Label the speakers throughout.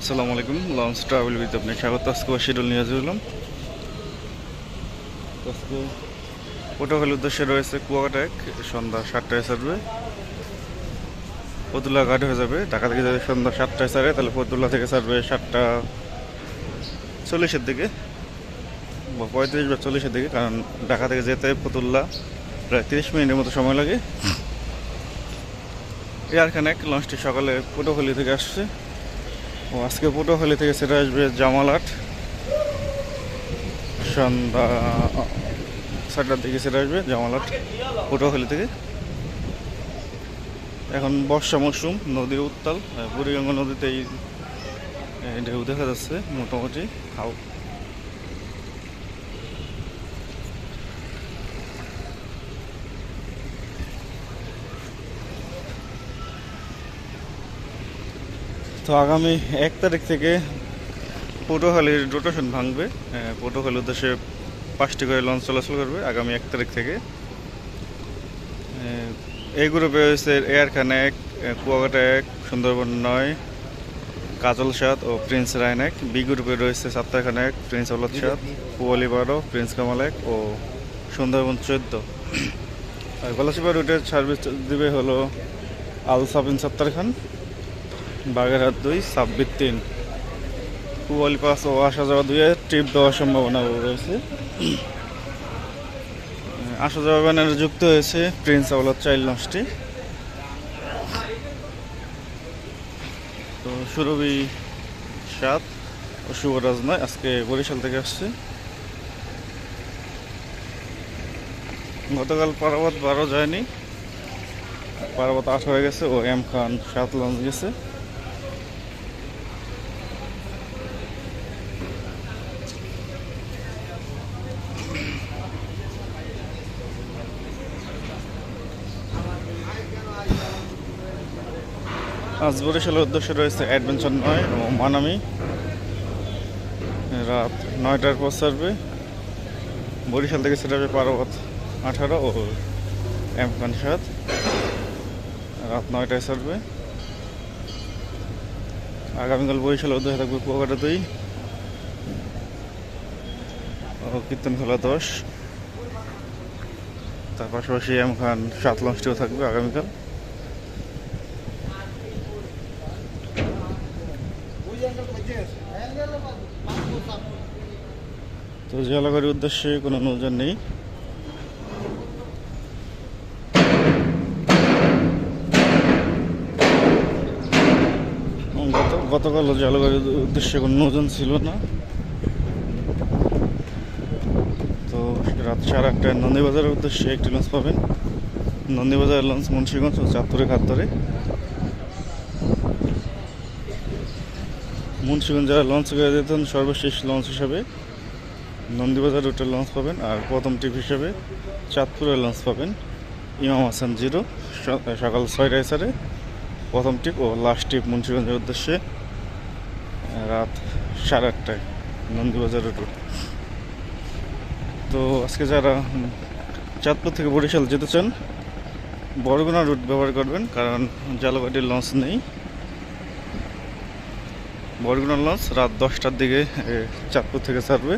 Speaker 1: আসসালামু আলাইকুম, launch travel with আপনি স্বাগত। আজকে শিডিউল নিয়ে আসলাম। আজকে পটুয়াখালীর উদ্দেশ্যে রয়েছে কুয়াকাটা এক, সন্ধ্যা 7টায় ছাড়বে। ফতুল্লা ঘাট হয়ে যাবে, ঢাকা থেকে যাবে সন্ধ্যা 7টায় ছাড়ে, তাহলে ফতুল্লা থেকে ছাড়বে 7টা 40-এর দিকে বা 35 বা 40-এর দিকে, কারণ ঢাকা থেকে যেতে ফতুল্লা প্রায় 30 মিনিটের মতো সময় লাগে। এয়ারখান এক লঞ্চটি সকালে পটুয়াখালী থেকে আসছে ও আজকে পটুয়াখালী থেকে সেটা আসবে জামালহাট সন্ধ্যা 7টার দিকে সেটা আসবে জামালহাট পটুয়াখালী থেকে। এখন বর্ষা মৌসুম, নদীর উত্তাল, বুড়িগঙ্গা নদীতেই ঢেউ দেখা যাচ্ছে মোটামুটি। তো আগামী 1 তারিখ থেকে পটুয়াখালীর রোটেশন ভাঙবে। পটুয়াখালীর উদ্দেশ্যে 5টি করে লঞ্চ চলাচল করবে আগামী 1 তারিখ থেকে। এই গ্রুপে হয়েছে এয়ারখান এক, কুয়াকাটা এক, সুন্দরবন 9, কাজল 7 ও প্রিন্স রায়ন এক। বি গ্রুপে রয়েছে সাত্তারখান এক, প্রিন্স আওলাদ 7, পুয়ালি 12, প্রিন্স কামাল 1 ও সুন্দরবন 14। আর গলাচিপা রুটের সার্ভিস দিবে হলো আল সাবিন সাত্তারখান, বাগেরহাট 2, সাব্বির 3, পুয়ালি 5 ও আসা যাওয়া 2-এ ট্রিপ দেওয়ার সম্ভাবনা রয়েছে। আসা যাওয়া ব্যানারে যুক্ত হয়েছে প্রিন্স আওলাদ চাইল্ড লঞ্চটি। তো সুরভি 7 ও শুভরাজ 9 আজকে বরিশাল থেকে আসছে। গতকাল পারাবত 12 যায়নি, পারাবত 8 হয়ে গেছে ও এম খান 7 লঞ্চ গেছে। আজ বরিশালের উদ্দেশ্যে রয়েছে অ্যাডভেঞ্চার 9 ও মানামি, রাত 9টার পর ছাড়বে। বরিশাল থেকে সেটা হবে পারাবত 18 ও এম খান 7, রাত 9টায় ছাড়বে। আগামীকাল বরিশালের উদ্দেশ্যে থাকবে কুয়াকাটা 2 ও কীর্তনখোলা 10, তার পাশাপাশি এম খান 7 লঞ্চটিও থাকবে আগামীকাল। তো জলাগাড়ির উদ্দেশ্যে কোনো নৌযান নেই। গতকাল জলগাড়ির উদ্দেশ্যে কোনো নৌযান ছিল না। তো রাত 8:30টায় নন্দীবাজারের উদ্দেশ্যে একটি লঞ্চ পাবেন। নন্দীবাজারের লঞ্চ মুন্সিগঞ্জ ও চাঁদপুরের ঘাট ধরে। মুন্সিগঞ্জ যারা লঞ্চ করে যেতেন সর্বশেষ লঞ্চ হিসাবে নন্দীবাজার রুটের লঞ্চ পাবেন, আর প্রথম ট্রিপ হিসাবে চাঁদপুরের লঞ্চ পাবেন ইমাম হাসান 0 সকাল 6টায় ছাড়ে প্রথম ট্রিপ ও লাস্ট ট্রিপ মুন্সিগঞ্জের উদ্দেশ্যে রাত 8:30টায় নন্দীবাজার রুট। তো আজকে যারা চাঁদপুর থেকে বরিশাল যেতে চান বরগুনা রুট ব্যবহার করবেন, কারণ জালগাড়ির লঞ্চ নেই। বরগুনা লঞ্চ রাত 10টার দিকে চাঁদপুর থেকে ছাড়বে।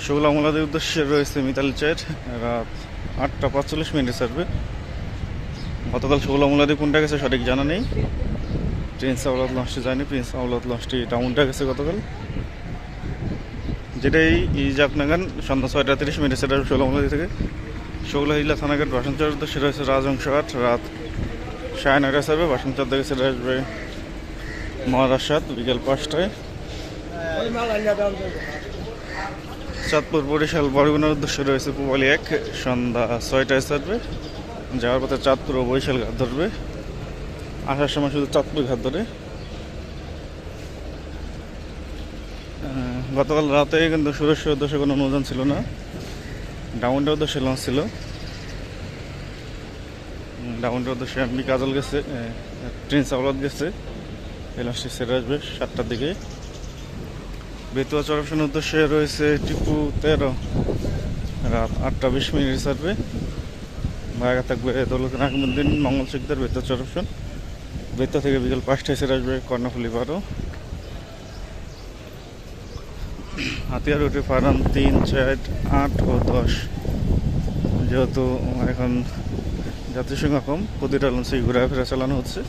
Speaker 1: শুক্লা মোলাদের উদ্দেশ্যে রয়েছে মিতালি 4, রাত 8টা 45 ছাড়বে। গতকাল শুক্লা মোলাদি কোনটা গেছে সঠিক জানা নেই। প্রিন্স আওলাদ লঞ্চটি যায়নি, প্রিন্স আওলাদ লঞ্চটি ডাউনটা গেছে গতকাল। যেটাই যাক না গান সন্ধ্যা 6টা 30 সেটা শুক্লা মোলাদি থেকে। শুক্লা হিলা থানাঘাট বাসনচার উদ্দেশ্যে রয়েছে রাজহংস 8, রাত 9:30 ছাড়বে। বাসনচার থেকে সেটা আসবে মহারাজ 7 বিকেল 5টায়। চাঁদপুর বরিশাল বরগুনার উদ্দেশ্যে রয়েছে পুবালি 1, সন্ধ্যা 6টায় ছাড়বে। যাওয়ার পথে চাঁদপুর ও বরিশাল ঘাট ধরবে, আসার সময় শুধু চাঁদপুর ঘাট ধরে। গতকাল রাতে কিন্তু সুরেশ্বর উদ্দেশ্যে কোনো নৌযান ছিল না, ডাউনটার উদ্দেশ্যে লঞ্চ ছিল। ডাউনটার উদ্দেশ্যে এমবি কাজল গেছে, প্রিন্স আওলাদ গেছে। এই লঞ্চটি ছেড়ে আসবে 7টার দিকে। বেতুয়া চরপশনের উদ্দেশ্যে রয়েছে টিপু 13, রাত 8টা 20 ছাড়বে। ভাগা থাকবে দৌলত নাকিমুদ্দিন মঙ্গল শিকদার বেতুয়া চরপশন। বেতা থেকে বিকেল 5টায় ছেড়ে আসবে কর্ণফুলি 12। হাতিয়া রুটে ফার্ম 3, 4, 8 ও 10। যেহেতু এখন যাত্রী সংখ্যা কম, প্রতিটা লঞ্চেই ঘোরাফেরা চালানো হচ্ছে।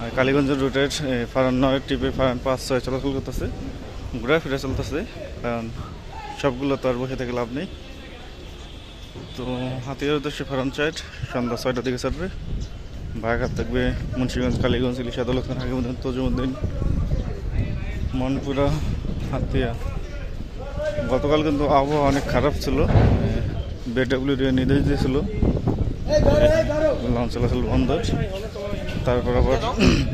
Speaker 1: আর কালীগঞ্জ রুটের ফার্ম 9 টিপে ফার্ম 5, 6 চলাচল করতেছে, ঘোরাফেরা চলতেছে, কারণ সবগুলো তো আর বসে থেকে লাভ নেই। তো হাতিয়ার উদ্দেশ্যে ফার্ম 4 সন্ধ্যা 6টার দিকে ছাড়বে। বাঘাট থাকবে মুন্সিগঞ্জ, কালীগঞ্জ, ইলিশা, দৌলতখান, হাকিমুদ্দিন, তজুমুদ্দিন, মনপুরা, হাতিয়া। গতকাল কিন্তু আবহাওয়া অনেক খারাপ ছিল, বিডব্লিউডি নির্দেশ দিয়েছিল লঞ্চ চলাচল বন্ধ। তারপর আবার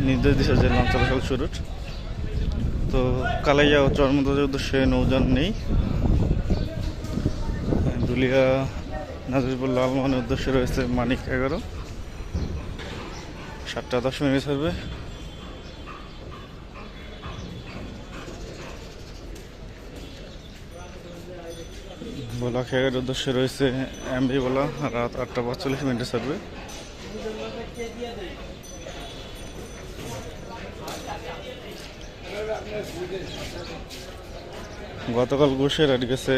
Speaker 1: নির্দেশ দিয়েছে যে লঞ্চ চলাচল শুরু। তো কালাইয়া ও চরমন্দাজের উদ্দেশ্যে নৌযান নেই। দুলিয়া, নাজিরপুর, লালমোহনের উদ্দেশ্যে রয়েছে মানিক 11, 7টা 10 মিনিট ছাড়বে। ভোলা খেয়ার উদ্দেশ্যে রয়েছে এমবি ভোলা, রাত 8টা 45 মিনিটে ছাড়বে। গতকাল গোসেরহাট গেছে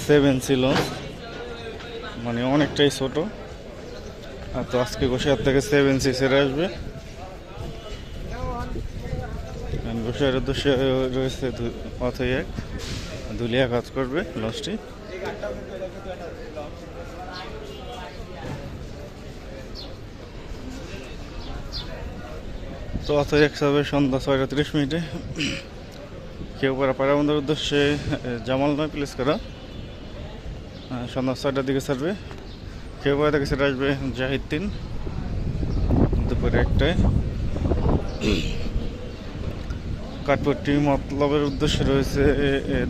Speaker 1: 7 ছিল, মানে অনেকটাই ছোট। আর তো আজকে গোসেরহাট থেকে 7C ছেড়ে আসবে। গোসেরহাটের উদ্দেশ্যে রয়েছে অথই 1, দুলিয়া কাজ করবে লঞ্চটি। তো অথই 1 যাবে সন্ধ্যা 6টা 30 মিনিটে। কেউ পায়রাবন্দর উদ্দেশ্যে জামাল 9 প্লেস করা সন্ধ্যা 6টার দিকে ছাড়বে। কেউ থেকে ছেড়ে আসবে জাহিদ 3 দুপুরে 1টায়। কাঠপট্টি মতলবের উদ্দেশ্যে রয়েছে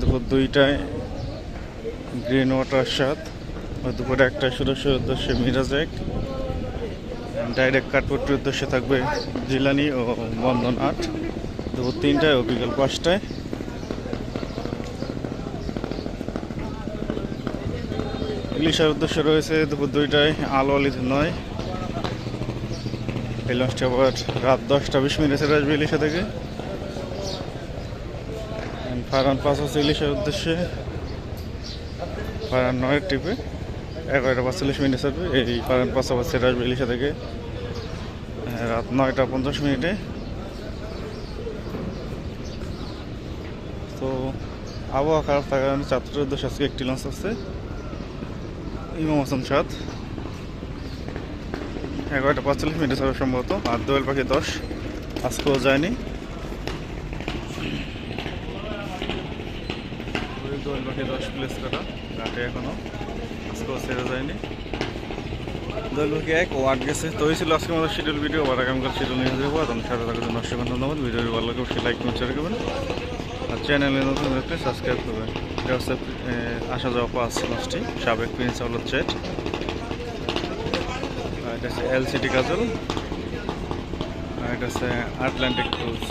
Speaker 1: দুপুর 2টায় গ্রিন ওয়াটার 7, দুপুরে 1টায় সুরক্ষার উদ্দেশ্যে মিরাজ 1। ডাইরেক্ট কাঠপট্টির উদ্দেশ্যে থাকবে জিলানি ও বন্ধন 8, দুপুর 3টায় ও বিকেল 5টায়। ইলিশার উদ্দেশ্যে রয়েছে দুপুর 2টায় আলো আলি 9। এই লঞ্চটি আবার রাত 10টা 20 মিনিটে ছেড়ে আসবে ইলিশা থেকে। ফারান 5 আছে ইলিশার উদ্দেশ্যে, ফারান 9 টিপে 11টা 45 মিনিটে ছাড়বে। এই ফারান 5 আবার ছেড়ে আসবে ইলিশা থেকে রাত 9টা 50 মিনিটে। তো আবহাওয়া খারাপ থাকার কারণে ছাত্রের উদ্দেশ্যে আজকে একটি লঞ্চ আছে, ইমাম হাসান 7, 11টা 45 মিনিটে ছাড়বে সম্ভবত। আর দোয়েল পাখি 10 আজকেও যায়নি। দোয়েল পাখি 10 প্লেস করা ঘাটে এখনো, আজকেও ছেড়ে যায়নি। দোয়েল পাখি 1 ও 8 গেছে। তো এই ছিল আজকে আমাদের শিডিউল ভিডিও। আবার আগামীকাল শিডিউল নিয়ে যাবো। আর সাথে থাকার জন্য অসংখ্য ধন্যবাদ। ভিডিওটি ভালো লাগে অবশ্যই লাইক কমেন্ট শেয়ার করবেন, আর চ্যানেলে নতুন হলে সাবস্ক্রাইব করবেন। এটা হচ্ছে আসা যাওয়া 5 লঞ্চটি, সাবেক প্রিন্স আউটলেট জেট। এটা হচ্ছে এলসিটি কাজল, আর এটা হচ্ছে আটলান্টিক ক্রুজ।